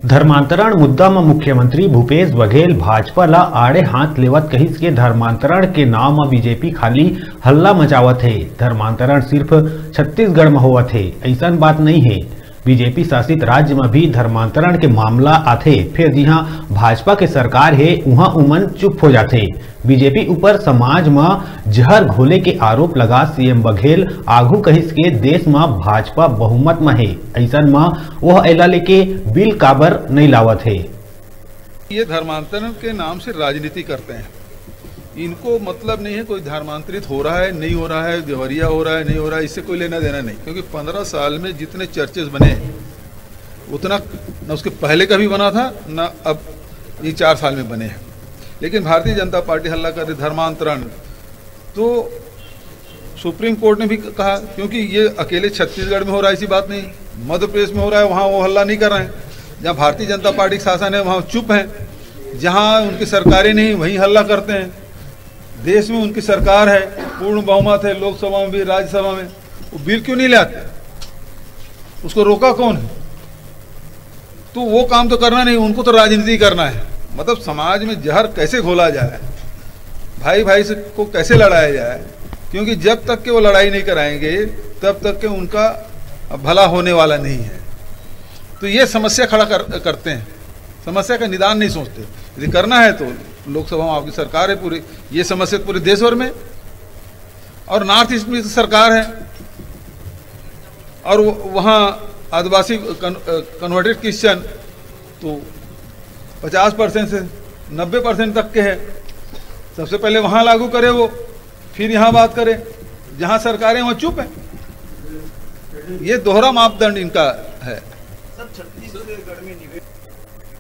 धर्मांतरण मुद्दा में मुख्यमंत्री भूपेश बघेल भाजपा ला आड़े हाथ लेवत कहिस के धर्मांतरण के नाम में बीजेपी खाली हल्ला मचावत है। धर्मांतरण सिर्फ छत्तीसगढ़ में होवत है, ऐसा बात नहीं है। बीजेपी शासित राज्य में भी धर्मांतरण के मामला आथे, फिर जहां भाजपा के सरकार है वहां उमन चुप हो जाते। बीजेपी ऊपर समाज में जहर घोले के आरोप लगा सीएम बघेल आगू कहिस के देश में भाजपा बहुमत में है, ऐसा में वह एला लेके बिल काबर नहीं लावत है। ये धर्मांतरण के नाम से राजनीति करते हैं, इनको मतलब नहीं है कोई धर्मांतरित हो रहा है नहीं हो रहा है, देवरिया हो रहा है नहीं हो रहा है, इससे कोई लेना देना नहीं। क्योंकि 15 साल में जितने चर्चेस बने उतना न उसके पहले कभी बना था न अब ये 4 साल में बने हैं। लेकिन भारतीय जनता पार्टी हल्ला कर रही धर्मांतरण, तो सुप्रीम कोर्ट ने भी कहा, क्योंकि ये अकेले छत्तीसगढ़ में हो रहा है ऐसी बात नहीं, मध्य प्रदेश में हो रहा है, वहाँ वो हल्ला नहीं कर रहे हैं। जहाँ भारतीय जनता पार्टी का शासन है वहाँ चुप हैं, जहाँ उनकी सरकारें नहीं वहीं हल्ला करते हैं। देश में उनकी सरकार है, पूर्ण बहुमत है, लोकसभा में भी राज्यसभा में, वो बिल क्यों नहीं लाते? उसको रोका कौन है? तो वो काम तो करना नहीं, उनको तो राजनीति करना है। मतलब समाज में जहर कैसे घोला जाए, भाई भाई से को कैसे लड़ाया जाए, क्योंकि जब तक के वो लड़ाई नहीं कराएंगे तब तक के उनका भला होने वाला नहीं है। तो ये समस्या खड़ा करते हैं, समस्या का निदान नहीं सोचते। यदि करना है तो लोकसभा में आपकी सरकार है पूरी, ये समस्या पूरे देश भर में, और नॉर्थ ईस्ट में सरकार है, और वहाँ आदिवासी कन्वर्टेड क्रिश्चियन तो 50% से 90% तक के है। सबसे पहले वहाँ लागू करे वो, फिर यहाँ बात करे, जहाँ सरकारें वहाँ चुप है। ये दोहरा मापदंड इनका है।